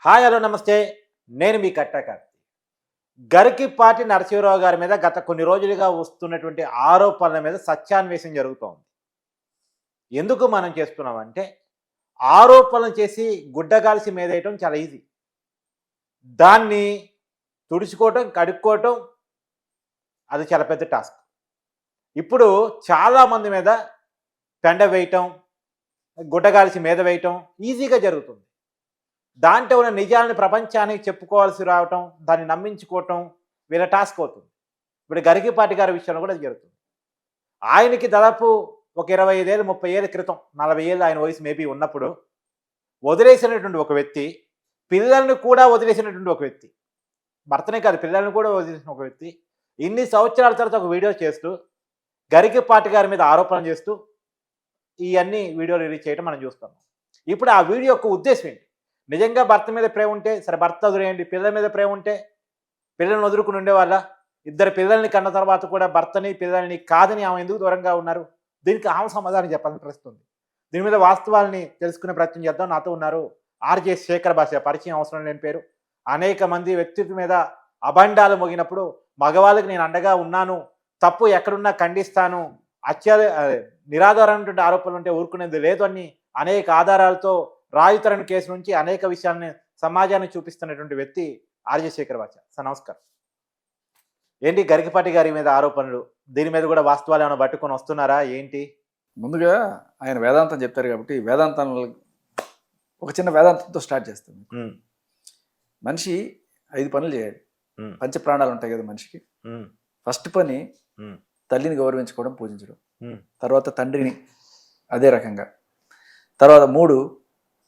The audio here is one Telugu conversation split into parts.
హాయ్ హలో నమస్తే. నేను మీ కట్టాకార్తి. గరికిపాటి నరసింహరావు గారి మీద గత కొన్ని రోజులుగా వస్తున్నటువంటి ఆరోపణల మీద సత్యాన్వేషణ జరుగుతోంది. ఎందుకు మనం చేస్తున్నామంటే, ఆరోపణలు చేసి గుడ్డగాల్సి మీదేయటం చాలా ఈజీ. దాన్ని తుడుచుకోవటం, కడుక్కోవటం అది చాలా పెద్ద టాస్క్. ఇప్పుడు చాలామంది మీద పెండ వేయటం, గుడ్డగాల్సి మీద వేయటం ఈజీగా జరుగుతుంది. దాంట్లో ఉన్న నిజాలను ప్రపంచానికి చెప్పుకోవాల్సి రావటం, దాన్ని నమ్మించుకోవటం వీళ్ళ టాస్క్ అవుతుంది. ఇప్పుడు గరికిపాటి గారి విషయంలో కూడా అది జరుగుతుంది. ఆయనకి దాదాపు ఒక 25 ఏళ్ళు 30 ఏళ్ళ క్రితం 40 ఏళ్ళు ఆయన వయసు మేబీ ఉన్నప్పుడు వదిలేసినటువంటి ఒక వ్యక్తి, పిల్లల్ని కూడా వదిలేసినటువంటి ఒక వ్యక్తి, భర్తనే కాదు పిల్లల్ని కూడా వదిలేసిన ఒక వ్యక్తి ఇన్ని సంవత్సరాల తర్వాత ఒక వీడియో చేస్తూ గరికిపాటి గారి మీద ఆరోపణ చేస్తూ ఇవన్నీ వీడియో రిలీజ్ చేయడం మనం చూస్తాం. ఇప్పుడు ఆ వీడియో యొక్క ఉద్దేశం ఏంటి? నిజంగా భర్త మీద ప్రేమ ఉంటే సరే భర్త వదిలేయండి, పిల్లల మీద ప్రేమ ఉంటే పిల్లల్ని వదులుకుని ఉండేవాళ్ళ? ఇద్దరు పిల్లల్ని కన్న తర్వాత కూడా భర్తని పిల్లల్ని కాదని ఆమె ఎందుకు దూరంగా ఉన్నారు? దీనికి ఆమె సమాధానం చెప్పాలని ప్రశ్న. దీని మీద వాస్తవాల్ని తెలుసుకునే ప్రయత్నం చేద్దాం. నాతో ఉన్నారు ఆర్జే శేఖర్ భాష, పరిచయం అవసరం లేని పేరు. అనేక మంది వ్యక్తిత్వ మీద అబండాలు మోగినప్పుడు మగవాళ్ళకి నేను అండగా ఉన్నాను, తప్పు ఎక్కడున్నా ఖండిస్తాను, నిరాధారమైనటువంటి ఆరోపణలు ఉంటే ఊరుకునేది లేదు అని అనేక ఆధారాలతో రాయుతరణ కేసు నుంచి అనేక విషయాలని సమాజానికి చూపిస్తున్నటువంటి వ్యక్తి ఆర్జే శేఖర్ భాష. సార్ నమస్కారం. ఏంటి గరికిపాటి గారి మీద ఆరోపణలు, దీని మీద కూడా వాస్తవాలు ఏమైనా పట్టుకొని వస్తున్నారా ఏంటి? ముందుగా ఆయన వేదాంతం చెప్తారు కాబట్టి వేదాంతం ఒక చిన్న వేదాంతంతో స్టార్ట్ చేస్తాం. మనిషి 5 పనులు చేయాలి. పంచ ప్రాణాలు ఉంటాయి కదా మనిషికి. ఫస్ట్ పని తల్లిని గౌరవించుకోవడం, పూజించడం. తర్వాత తండ్రిని అదే రకంగా. తర్వాత 3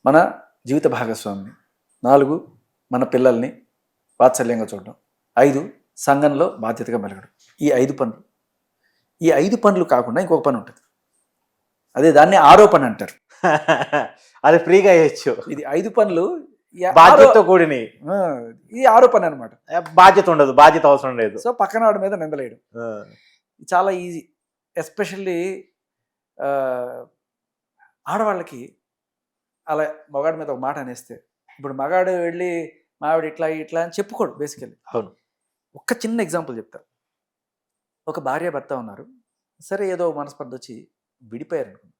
మన జీవిత భాగస్వామిని. 4 మన పిల్లల్ని వాత్సల్యంగా చూడడం. 5 సంఘంలో బాధ్యతగా మెలగడం. ఈ 5 పనులు. ఈ 5 పనులు కాకుండా ఇంకొక పని ఉంటుంది, అదే దాన్ని ఆరోపణ అంటారు. అది ఫ్రీగా వేయచ్చు. ఇది 5 పనులు బాధ్యతతో కూడిని. ఈ ఆరోపణ అనమాట. బాధ్యత ఉండదు, బాధ్యత అవసరం లేదు. సో పక్కన వాడి మీద నిందలేయడం చాలా ఈజీ. ఎస్పెషల్లీ ఆడవాళ్ళకి అలా మగాడి మీద ఒక మాట అనేస్తే, ఇప్పుడు మగాడు వెళ్ళి మావిడ ఇట్లా ఇట్లా అని చెప్పుకోడు బేసికల్లీ. అవును. ఒక్క చిన్న ఎగ్జాంపుల్ చెప్తారు. ఒక భార్య భర్త ఉన్నారు, సరే ఏదో మనస్పర్ధ వచ్చి విడిపోయారు అనుకోండి.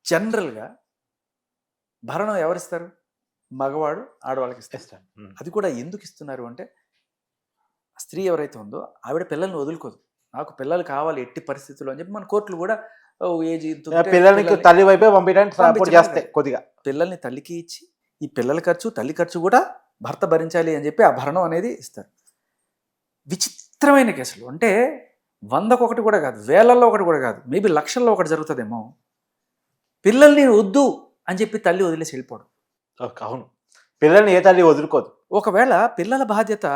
జనరల్గా భరణం ఎవరిస్తారు? మగవాడు ఆడవాళ్ళకి ఇస్తారు. అది కూడా ఎందుకు ఇస్తున్నారు అంటే, స్త్రీ ఎవరైతే ఉందో ఆవిడ పిల్లల్ని వదులుకోదు. నాకు పిల్లలు కావాలి ఎట్టి పరిస్థితుల్లో అని చెప్పి మన కోర్టులు కూడా ఏజ్ పిల్లలకి తల్లి వైపే పంపించడానికి సపోర్ట్ చేస్తాయి. కొద్దిగా పిల్లల్ని తల్లికి ఇచ్చి ఈ పిల్లల ఖర్చు తల్లి ఖర్చు కూడా భర్త భరించాలి అని చెప్పి ఆ భరణం అనేది ఇస్తారు. విచిత్రమైన కేసులు అంటే 100కు 1 కూడా కాదు, వేలల్లో 1 కూడా కాదు, మేబీ లక్షల్లో 1 జరుగుతుందేమో. పిల్లల్ని వద్దు అని చెప్పి తల్లి వదిలేసి వెళ్ళిపోవడం. అవును, పిల్లల్ని ఏ తల్లి వదులుకోదు. ఒకవేళ పిల్లల బాధ్యత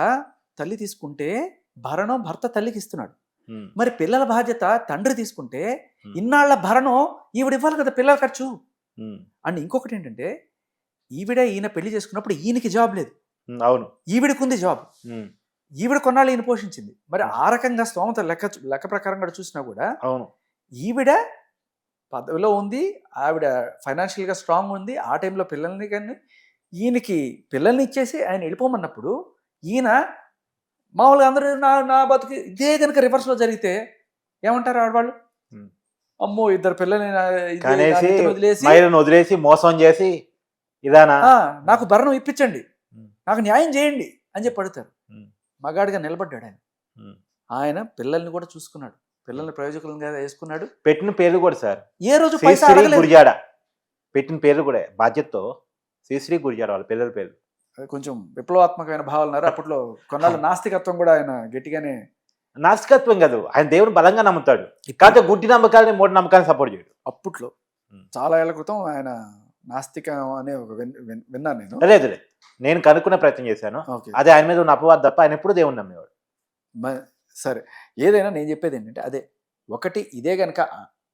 తల్లి తీసుకుంటే భరణం భర్త తల్లికి ఇస్తున్నాడు. మరి పిల్లల బాధ్యత తండ్రి తీసుకుంటే ఇన్నాళ్ల భరణం ఈవిడ ఇవ్వాలి కదా పిల్లల ఖర్చు. అండ్ ఇంకొకటి ఏంటంటే, ఈయన పెళ్లి చేసుకున్నప్పుడు ఈయనకి జాబ్ లేదు. అవును, ఈవిడకుంది జాబ్. ఈవిడ కొన్నాళ్ళు ఈయన పోషించింది. మరి ఆ రకంగా స్తోమత లెక్క ప్రకారం కూడా చూసినా కూడా అవును, ఈవిడ పదవిలో ఉంది, ఆవిడ ఫైనాన్షియల్గా స్ట్రాంగ్ ఉంది. ఆ టైంలో పిల్లల్ని కానీ ఈయనకి పిల్లల్ని ఇచ్చేసి ఆయన వెళ్ళిపోమన్నప్పుడు ఈయన మామూలుగా అందరూ నా బతుకు ఇదే కనుక రివర్స్లో జరిగితే ఏమంటారు ఆడవాళ్ళు? అమ్మో, 2 పిల్లల్ని వదిలేసి మోసం చేసి ఇదానా, నాకు భరణం ఇప్పించండి, నాకు న్యాయం చేయండి అని చెప్పి అడుగుతారు. మగాడిగా నిలబడ్డాడు ఆయన. ఆయన పిల్లల్ని కూడా చూసుకున్నాడు, పిల్లల్ని ప్రయోజకులంగా వేసుకున్నాడు. పెట్టిన పేర్లు కూడా సార్ ఏ రోజు గురిజాడ పెట్టిన పేర్లు కూడా బాధ్యతతో శ్రీశ్రీ గురిజాడ వాళ్ళ పిల్లల పేర్లు. కొంచెం విప్లవాత్మకమైన భావాలు ఉన్నారు. అప్పట్లో కొన్నాళ్ళు నాస్తికత్వం కూడా ఆయన గట్టిగానే. నాస్తికత్వం కాదు, ఆయన దేవుని బలంగా నమ్ముతాడు. కాకపోతే గుడ్డి నమ్మకాలని మూఢ నమ్మకాన్ని సపోర్ట్ చేయడు. అప్పట్లో చాలా ఏళ్ల క్రితం ఆయన నాస్తికం అనే ఒక విన్నాను నేను. లేదు, నేను కనుక్కునే ప్రయత్నం చేశాను. అదే ఆయన మీద ఉన్న అపవాదం తప్ప ఆయన ఎప్పుడు దేవుని నమ్మేవాడు. సరే, ఏదైనా నేను చెప్పేది ఏంటంటే, అదే ఒకటి ఇదే కనుక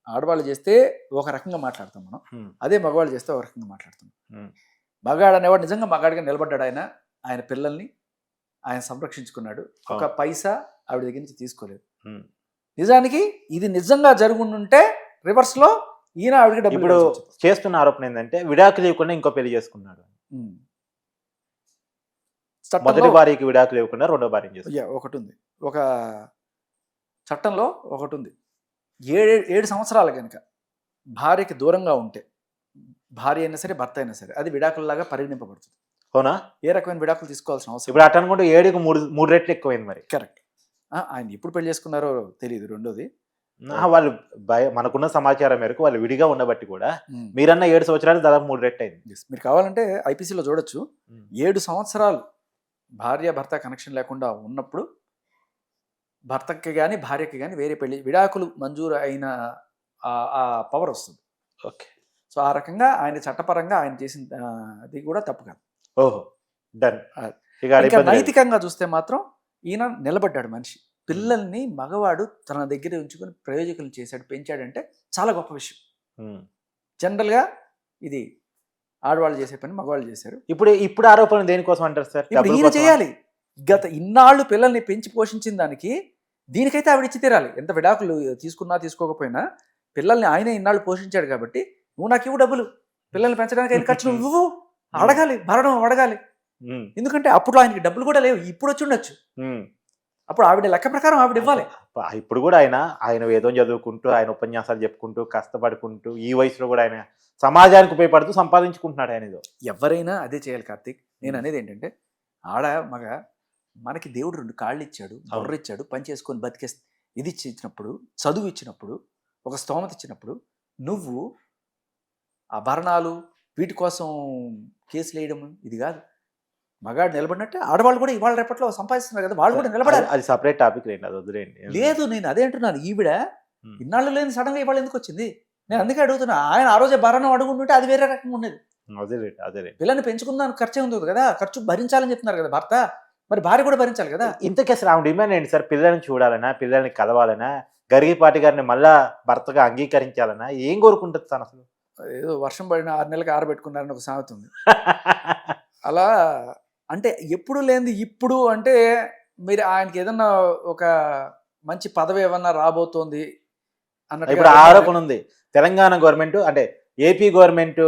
ఆడవాళ్ళు చేస్తే ఒక రకంగా మాట్లాడతాం మనం, అదే మగవాళ్ళు చేస్తే ఒక రకంగా మాట్లాడతాం. మగాడు అనేవాడు నిజంగా మగాడిగా నిలబడ్డాడు. ఆయన పిల్లల్ని ఆయన సంరక్షించుకున్నాడు. ఒక పైసా ఆవిడ దగ్గర నుంచి తీసుకోలేదు. నిజానికి ఇది నిజంగా జరుగుంటే రివర్స్ లో ఈయన ఆవిడకి డబ్బులు. ఇప్పుడు చేస్తున్న ఆరోపణ ఏంటంటే విడాకులు ఇవ్వకుండా ఇంకో పెళ్లి చేసుకున్నాడు. మొదటి భార్యకి విడాకులు ఇవ్వకుండా రెండో భార్యని చేస్తారు. ఒకటి ఉంది, ఒక చట్టంలో ఒకటి ఉంది, 7 సంవత్సరాలు కనుక భార్యకి దూరంగా ఉంటే, భార్య అయినా సరే భర్త అయినా సరే, అది విడాకులలాగా పరిగణింపబడుతుంది. అవునా? ఏ రకమైన విడాకులు తీసుకోవాల్సిన అవసరం. ఇప్పుడు అట్ట అనుకుంటే 7కి 3 రెట్లు ఎక్కువైంది మరి. కరెక్ట్. ఆయన ఎప్పుడు పెళ్లి చేసుకున్నారో తెలియదు. రెండోది, వాళ్ళు మనకున్న సమాచారం మేరకు వాళ్ళు విడిగా ఉండబట్టి కూడా మీరన్న 7 సంవత్సరాలు దాదాపు 3 రెట్లు అయింది. మీరు కావాలంటే ఐపీసీలో చూడొచ్చు, 7 సంవత్సరాలు భార్య భర్త కనెక్షన్ లేకుండా ఉన్నప్పుడు భర్తకి కానీ భార్యకి కానీ వేరే పెళ్లి విడాకులు మంజూరు అయిన ఆ పవర్ వస్తుంది. ఓకే. సో ఆ రకంగా ఆయన చట్టపరంగా ఆయన చేసిన అది కూడా తప్పు కాదు. ఓహో, డన్. ఇంకా నైతికంగా చూస్తే మాత్రం ఈయన నిలబడ్డాడు మనిషి. పిల్లల్ని మగవాడు తన దగ్గర ఉంచుకొని ప్రయోజకులు చేశాడు, పెంచాడంటే చాలా గొప్ప విషయం. జనరల్గా ఇది ఆడవాళ్ళు చేసే పని మగవాళ్ళు చేశారు. ఇప్పుడు ఆరోపణలు దేనికోసం అంటారు సార్? ఇప్పుడు ఈయన చేయాలి. గత ఇన్నాళ్ళు పిల్లల్ని పెంచి పోషించిన దానికి దీనికైతే ఆవిడ ఇచ్చి తీరాలి. ఎంత విడాకులు తీసుకున్నా తీసుకోకపోయినా పిల్లల్ని ఆయన ఇన్నాళ్ళు పోషించాడు కాబట్టి నువ్వు నాకు ఇవ్వు డబ్బులు, పిల్లల్ని పెంచడానికి ఆయన ఖర్చు నువ్వు అడగాలి, భరణం అడగాలి. ఎందుకంటే అప్పుడు ఆయనకి డబ్బులు కూడా లేవు, ఇప్పుడు వచ్చి ఉండొచ్చు. అప్పుడు ఆవిడ లెక్క ప్రకారం ఆవిడ ఇవ్వాలి. ఇప్పుడు కూడా ఆయన వేదం చదువుకుంటూ, ఆయన ఉపన్యాసాలు చెప్పుకుంటూ, కష్టపడుకుంటూ, ఈ వయసులో కూడా ఆయన సమాజానికి ఉపయోగపడుతూ సంపాదించుకుంటున్నాడు ఆయన. ఎవరైనా అదే చేయాలి కార్తీక్. నేను అనేది ఏంటంటే, ఆడ మగ మనకి దేవుడు 2 కాళ్ళు ఇచ్చాడు, బుర్ర ఇచ్చాడు, పని చేసుకొని బతికే ఇది ఇచ్చినప్పుడు, చదువు ఇచ్చినప్పుడు, ఒక స్తోమత ఇచ్చినప్పుడు, నువ్వు ఆభరణాలు వీటి కోసం కేసులు వేయడం ఇది కాదు. మగాడు నిలబడినట్టే ఆడవాళ్ళు కూడా ఇవాళ రేపట్లో సంపాదిస్తున్నారు కదా, వాళ్ళు కూడా నిలబడాలి. అది సపరేట్ టాపిక్ రండి, అది వదిలేండి. లేదు, నేను అదే అంటున్నాను. ఈవిడ ఇన్నాళ్ళు లేని సడన్గా ఇవాళ ఎందుకు వచ్చింది? నేను అందుకే అడుగుతున్నా. ఆయన ఆ రోజే భరణం అడుగుంటుంటే అది వేరే రకంగా ఉండేది. అదే పిల్లల్ని పెంచుకుందానికి ఖర్చే ఉంది కదా, ఖర్చు భరించాలని చెప్తున్నారు కదా భర్త, మరి భార్య కూడా భరించాలి కదా. ఇంతకీ అసలు ఆమె డిమాండ్ ఏంటి సార్? పిల్లల్ని చూడాలనా, పిల్లల్ని కలవాలనా, గరిగిపాటి గారిని మళ్ళా భర్తగా అంగీకరించాలనా, ఏం కోరుకుంటుంది తను అసలు? ఏదో వర్షం పడిన 6 నెలలకు ఆరబెట్టుకున్నారని ఒక సామెత ఉంది. అలా అంటే ఎప్పుడు లేనిది ఇప్పుడు అంటే, మీరు ఆయనకి ఏదన్నా ఒక మంచి పదవి ఏమన్నా రాబోతోంది అన్నట్టు ఇప్పుడు ఆరోపణ ఉంది. తెలంగాణ గవర్నమెంట్ అంటే ఏపీ గవర్నమెంట్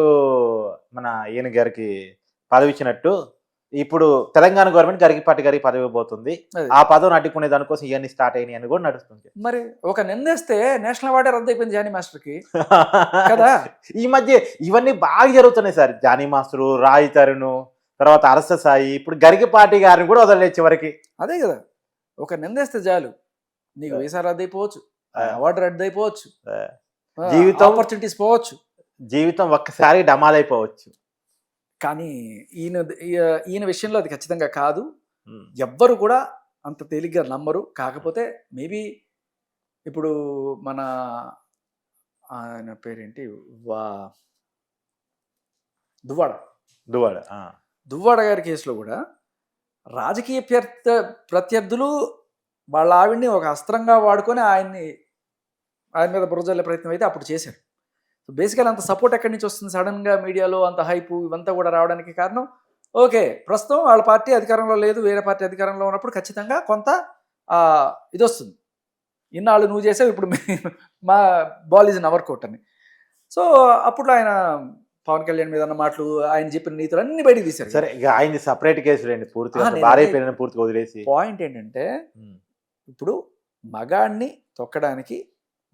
మన ఈయన గారికి పదవి ఇచ్చినట్టు ఇప్పుడు తెలంగాణ గవర్నమెంట్ గరిగిపాటి గారికి పదవి ఇవ్వబోతుంది. ఆ పదవిని అడ్డుకునే దానికోసం ఇవన్నీ స్టార్ట్ అయినాయి అని కూడా నడుస్తుంది. మరి ఒక నిందేస్తే నేషనల్ అవార్డే రద్దు అయిపోయింది జానీ మాస్టర్కి కదా. ఈ మధ్య ఇవన్నీ బాగా జరుగుతున్నాయి సార్. జానీ మాస్టరు, రాయి తరుణ్, తర్వాత అరస సాయి, ఇప్పుడు గరిగిపాటి గారిని కూడా వదలలేదు చివరికి. అదే కదా, ఒక నిందేస్తే చాలు నీకు వీసా రద్దు అయిపోవచ్చు, అవార్డు రద్దు అయిపోవచ్చు, జీవితం ఆపర్చునిటీస్ పోవచ్చు, జీవితం ఒక్కసారి డమాలైపోవచ్చు. కానీ ఈయన విషయంలో అది ఖచ్చితంగా కాదు. ఎవ్వరు కూడా అంత తేలిగ్గా నమ్మరు. కాకపోతే మేబీ ఇప్పుడు మన ఆయన పేరేంటి, దువ్వాడ గారి కేసులో కూడా రాజకీయ ప్రత్యర్థులు వాళ్ళ ఆవిడ్ని ఒక అస్త్రంగా వాడుకొని ఆయన మీద బురజల్లే ప్రయత్నం అయితే అప్పుడు చేశారు. సో బేసికల్ అంత సపోర్ట్ ఎక్కడి నుంచి వస్తుంది సడన్గా మీడియాలో అంత హైపు ఇవంతా కూడా రావడానికి కారణం, ఓకే ప్రస్తుతం వాళ్ళ పార్టీ అధికారంలో లేదు, వేరే పార్టీ అధికారంలో ఉన్నప్పుడు ఖచ్చితంగా కొంత ఇది వస్తుంది. ఇన్నాళ్ళు నువ్వు చేసావు, ఇప్పుడు మా ball is in our court అని. సో అప్పుడు ఆయన పవన్ కళ్యాణ్ మీద అన్న మాటలు, ఆయన చెప్పిన నీతులు అన్ని బయటకు తీశారు. సరే, ఇక ఆయన సపరేట్ కేసులు అండి, పూర్తిగా భార్య పిల్లల్ని పూర్తిగా వదిలేసి. పాయింట్ ఏంటంటే, ఇప్పుడు మగాడిని తొక్కడానికి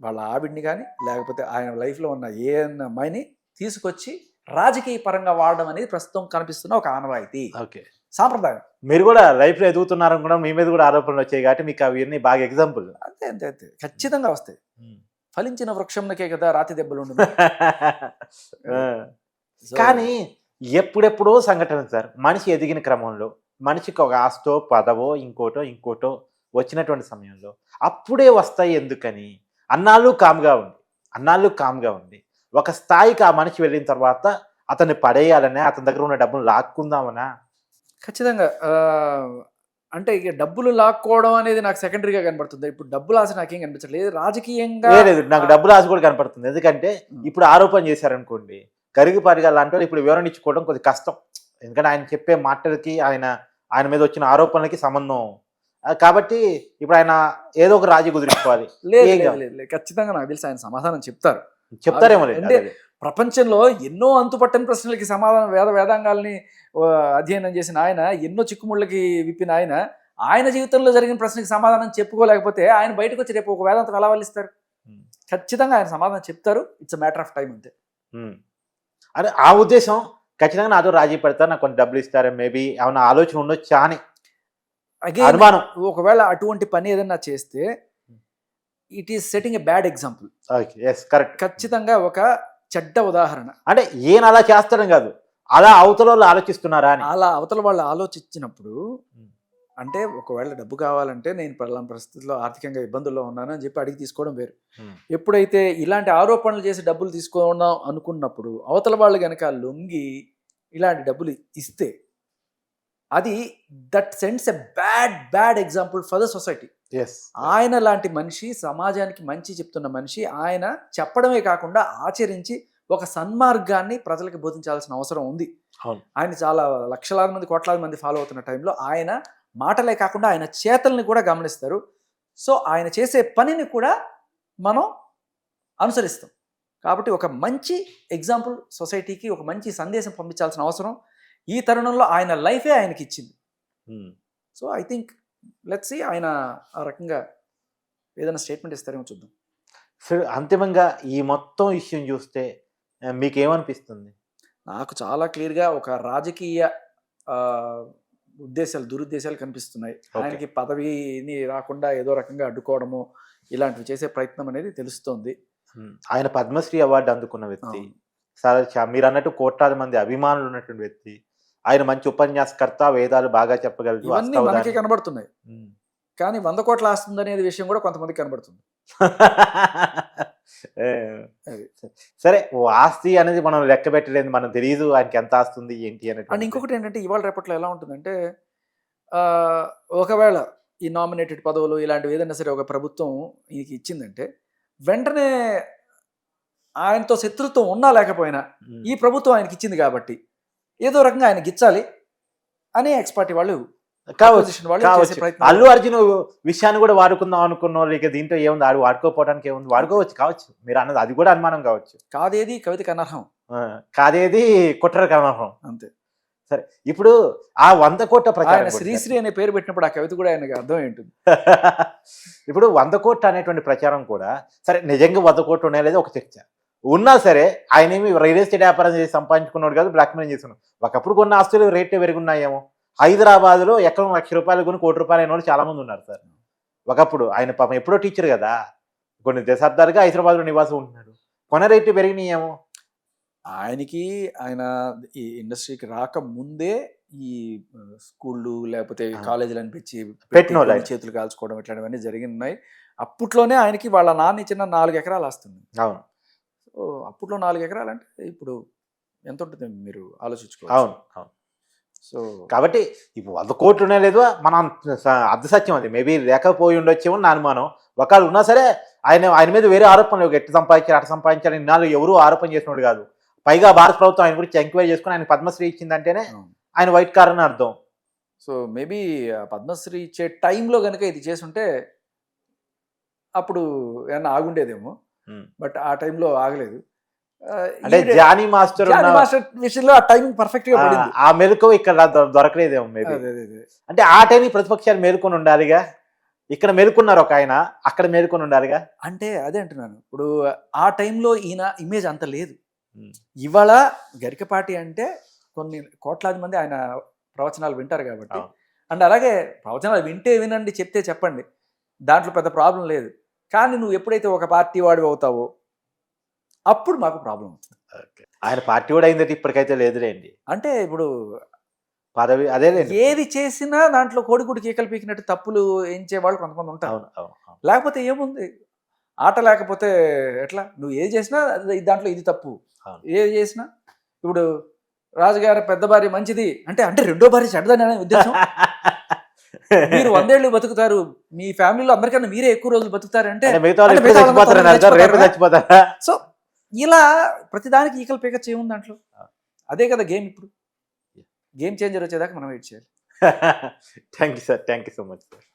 వాళ్ళ ఆవిడ్ని కానీ లేకపోతే ఆయన లైఫ్లో ఉన్న ఏ అమ్మాయిని తీసుకొచ్చి రాజకీయ పరంగా వాడడం అనేది ప్రస్తుతం కనిపిస్తున్న ఒక ఆనవాయితీ, ఓకే సాంప్రదాయం. మీరు కూడా లైఫ్లో ఎదుగుతున్నారని కూడా మీ మీద కూడా ఆరోపణలు వచ్చాయి కాబట్టి మీకు అవన్నీ బాగా ఎగ్జాంపుల్. అంతే అంతే అంతే ఖచ్చితంగా వస్తాయి. ఫలించిన వృక్షంకే కదా రాతి దెబ్బలు ఉండదు. కానీ ఎప్పుడెప్పుడో సంఘటన సార్, మనిషి ఎదిగిన క్రమంలో మనిషికి ఒక ఆస్తో పదవో ఇంకోటో వచ్చినటువంటి సమయంలో అప్పుడే వస్తాయి. ఎందుకని అన్నాళ్ళు కామ్గా ఉంది ఒక స్థాయికి ఆ మనిషి వెళ్ళిన తర్వాత అతన్ని పడేయాలనే, అతని దగ్గర ఉన్న డబ్బులు లాక్కుందామనా? ఖచ్చితంగా. అంటే ఇక డబ్బులు లాక్కోవడం అనేది నాకు సెకండరీగా కనపడుతుంది. ఇప్పుడు డబ్బులు ఆశ నాకేం కనిపించట్లేదు, రాజకీయంగా లేదు, నాకు డబ్బులు ఆశ కూడా కనపడుతుంది. ఎందుకంటే ఇప్పుడు ఆరోపణ చేశారనుకోండి, గరిగిపాటి గారు లాంటి వాళ్ళు ఇప్పుడు వివరణ ఇచ్చుకోవడం కొద్దిగా కష్టం. ఎందుకంటే ఆయన చెప్పే మాటలకి ఆయన మీద వచ్చిన ఆరోపణలకి సంబంధం కాబట్టి ఇప్పుడు ఆయన ఏదో ఒక రాజీ కుదిరించుకోవాలి. లేదు ఖచ్చితంగా నాకు తెలిసి ఆయన సమాధానం చెప్తారేమో. చెప్తారేమో. అంటే ప్రపంచంలో ఎన్నో అంతుపట్టని ప్రశ్నలకి సమాధానం వేదాంగాల్ని అధ్యయనం చేసిన ఆయన, ఎన్నో చిక్కుముళ్ళకి విప్పిన ఆయన జీవితంలో జరిగిన ప్రశ్నకి సమాధానం చెప్పుకోలేకపోతే ఆయన బయటకు వచ్చి రేపు ఒక వేదాంతం ఎలా వల్లిస్తారు? ఖచ్చితంగా ఆయన సమాధానం చెప్తారు. It's a matter of time అంతే. అదే ఆ ఉద్దేశం ఖచ్చితంగా నాతో రాజీ పెడతారు, నాకు కొంత డబ్బులు ఇస్తారు, మేబీ ఏమన్నా ఆలోచన ఉండొచ్చా అని అనుమానం. ఒకవేళ అటువంటి పని ఏదన్నా చేస్తే it is setting a bad example. Correct. ఖచ్చితంగా ఒక చెడ్డ ఉదాహరణ. అంటే ఈయన అలా చేస్తాడం కాదు, అలా అవతల వాళ్ళు ఆలోచిస్తున్నారా అని. అలా అవతల వాళ్ళు ఆలోచించినప్పుడు అంటే ఒకవేళ డబ్బు కావాలంటే నేను పలానా పరిస్థితుల్లో ఆర్థికంగా ఇబ్బందుల్లో ఉన్నాను అని చెప్పి అడిగి తీసుకోవడం వేరు. ఎప్పుడైతే ఇలాంటి ఆరోపణలు చేసి డబ్బులు తీసుకోవడం అనుకున్నప్పుడు అవతల వాళ్ళు కనుక లొంగి ఇలాంటి డబ్బులు ఇస్తే అది that sends a bad example for the society. ఆయన లాంటి మనిషి, సమాజానికి మంచి చెప్తున్న మనిషి, ఆయన చెప్పడమే కాకుండా ఆచరించి ఒక సన్మార్గాన్ని ప్రజలకు బోధించాల్సిన అవసరం ఉంది. ఆయన చాలా లక్షలాది మంది, కోట్లాది మంది ఫాలో అవుతున్న టైంలో ఆయన మాటలే కాకుండా ఆయన చేతల్ని కూడా గమనిస్తారు. సో ఆయన చేసే పనిని కూడా మనం అనుసరిస్తాం. కాబట్టి ఒక మంచి ఎగ్జాంపుల్ సొసైటీకి, ఒక మంచి సందేశం పంపించాల్సిన అవసరం ఈ తరుణంలో ఆయన లైఫే ఆయనకి ఇచ్చింది. So I think let's see ఆయన ఆ రకంగా ఏదైనా స్టేట్మెంట్ ఇస్తారేమో చూద్దాం. సరే, అంతిమంగా ఈ మొత్తం ఇష్యూని చూస్తే మీకేమనిపిస్తుంది? నాకు చాలా క్లియర్గా ఒక రాజకీయ ఉద్దేశాలు, దురుద్దేశాలు కనిపిస్తున్నాయి. ఆయనకి పదవిని రాకుండా ఏదో రకంగా అడ్డుకోవడము ఇలాంటివి చేసే ప్రయత్నం అనేది తెలుస్తోంది. ఆయన పద్మశ్రీ అవార్డు అందుకున్న వ్యక్తి, మీరు అన్నట్టు కోట్లాది మంది అభిమానులు ఉన్నటువంటి వ్యక్తి, ఆయన మంచి ఉపన్యాసకర్త, వేదాలు బాగా చెప్పగలరు, ఇవన్నీ మనకి కనబడుతున్నాయి. కానీ 100 కోట్ల ఆస్తుంది అనేది విషయం కూడా కొంతమందికి కనబడుతుంది. సరే, ఆస్తి అనేది మనం లెక్క పెట్టలేదు, మనం తెలియదు ఆయనకి ఎంత ఆస్తుంది ఏంటి అనేది. అండ్ ఇంకొకటి ఏంటంటే ఇవాళ రేపట్లో ఎలా ఉంటుందంటే ఒకవేళ ఈ నామినేటెడ్ పదవులు ఇలాంటివి ఏదైనా సరే ఒక ప్రభుత్వం ఈయనకి ఇచ్చిందంటే వెంటనే ఆయనతో శత్రుత్వం ఉన్నా లేకపోయినా ఈ ప్రభుత్వం ఆయనకి ఇచ్చింది కాబట్టి ఏదో రకంగా ఆయనకి ఇచ్చాలి అని ఎక్స్పర్ట్ వాళ్ళు అల్లు అర్జున్ విషయాన్ని కూడా వాడుకుందాం అనుకున్న వాళ్ళకి దీంట్లో ఏముంది, ఆడు వాడుకోపోవడానికి ఏముంది, వాడుకోవచ్చు కావచ్చు, మీరు అన్నది అది కూడా అనుమానం కావచ్చు. కాదేది కవితకి అనర్హం, కాదేది కుట్రకు అనర్హం, అంతే. సరే, ఇప్పుడు ఆ 100 కోట్ల ప్రచారం, శ్రీశ్రీ అనే పేరు పెట్టినప్పుడు ఆ కవిత కూడా ఆయనకి అర్థం ఏంటుంది. ఇప్పుడు 100 కోట్ల అనేటువంటి ప్రచారం కూడా సరే, నిజంగా 100 కోట్లు ఉన్నాయలేదు ఒక చర్చ ఉన్నా సరే, ఆయన ఏమి రియల్ ఎస్టేట్ వ్యాపారం చేసి సంపాదించుకున్నాడు కాదు, బ్లాక్ మెయిల్ చేస్తున్నాడు. ఒకప్పుడు కొన్ని ఆస్తులు రేట్లు పెరుగున్నాయేమో. హైదరాబాద్లో ఎకరం ₹1,00,000 కొని ₹1,00,00,000 అయిన వాళ్ళు చాలా మంది ఉన్నారు సార్. ఒకప్పుడు ఆయన పాపం ఎప్పుడో టీచర్ కదా, కొన్ని దశాబ్దాలుగా హైదరాబాద్లో నివాసం ఉంటున్నాడు, కొన రేట్లు పెరిగినాయేమో. ఆయనకి ఆయన ఈ ఇండస్ట్రీకి రాక ముందే ఈ స్కూళ్ళు లేకపోతే కాలేజీలు అనిపించి పెట్టిన చేతులు కాల్చుకోవడం ఇట్లాంటివన్నీ జరిగినాయి. అప్పట్లోనే ఆయనకి వాళ్ళ నాన్న ఇచ్చిన 4 ఎకరాలు వస్తుంది. అవును. సో అప్పట్లో 4 ఎకరాలు అంటే ఇప్పుడు ఎంత ఉంటుంది మీరు ఆలోచించుకోవాలి. అవును అవును. సో కాబట్టి ఇప్పుడు 100 కోట్లు ఉన్నాయి లేదు, మనం అర్ధ సత్యం అది, మేబీ లేకపోయి ఉండొచ్చేమో నా అనుమానం. ఒకవేళ ఉన్నా సరే ఆయన మీద వేరే ఆరోపణలు, ఎట్టు సంపాదించారు అటు సంపాదించారు ఇన్నాళ్ళు ఎవరు ఆరోపణ చేసినోడు కాదు. పైగా భారత ప్రభుత్వం ఆయన గురించి ఎంక్వైరీ చేసుకుని ఆయన పద్మశ్రీ ఇచ్చిందంటేనే ఆయన వైట్ కార్ అని అర్థం. సో మేబీ పద్మశ్రీ ఇచ్చే టైంలో కనుక ఇది చేసుంటే అప్పుడు ఏమన్నా ఆగుండేదేమో. బట్ ఆ టైంలో ఆగలేదు. అంటే జానీ మాస్టర్ విషయంలో ఆ టైమింగ్ పర్ఫెక్ట్ గా పడింది. ఆ మెలకు ఇక్కడ దొరకలేదేమో మేబీ. అంటే ఆ టైం ప్రతిపక్షాలు మేలుకొని ఉండాలిగా, ఇక్కడ మేలుకున్నారు ఒక ఆయన, అక్కడ మేలుకొని ఉండాలిగా. అంటే అదే అంటున్నాను, ఇప్పుడు ఆ టైంలో ఈయన ఇమేజ్ అంత లేదు. ఇవాళ గరికపాటి అంటే కొన్ని కోట్లాది మంది ఆయన ప్రవచనాలు వింటారు కాబట్టి, అండ్ అలాగే ప్రవచనాలు వింటే వినండి, చెప్తే చెప్పండి, దాంట్లో పెద్ద ప్రాబ్లం లేదు. కానీ నువ్వు ఎప్పుడైతే ఒక పార్టీ వాడు అవుతావో అప్పుడు మాకు ప్రాబ్లం అవుతుంది. ఆయన పార్టీ వాడు అయిందంటే ఇప్పటికైతే లేదులేండి. అంటే ఇప్పుడు పదవి అదే ఏది చేసినా దాంట్లో కోడిగుడి కేకలు పీకినట్టు తప్పులు ఎంచే వాళ్ళు కొంతమంది ఉంటారు. లేకపోతే ఏముంది, ఆట లేకపోతే ఎట్లా, నువ్వు ఏది చేసినా దాంట్లో ఇది తప్పు, ఏది చేసినా. ఇప్పుడు రాజుగారి పెద్ద భార్య మంచిది అంటే అంటే రెండో భార్య చెడ్డదని అనే ఉద్దేశం. మీరు 100 ఏళ్ళు బతుకుతారు, మీ ఫ్యామిలీలో అందరికన్నా మీరే ఎక్కువ రోజులు బతుకుతారంటే సో ఇలా ప్రతిదానికి ఈకలు పీక చేయముంది దాంట్లో. అదే కదా గేమ్. ఇప్పుడు గేమ్ చేంజర్ వచ్చేదాకా మనం వెయిట్ చేయాలి. Thank you sir, thank you so much sir.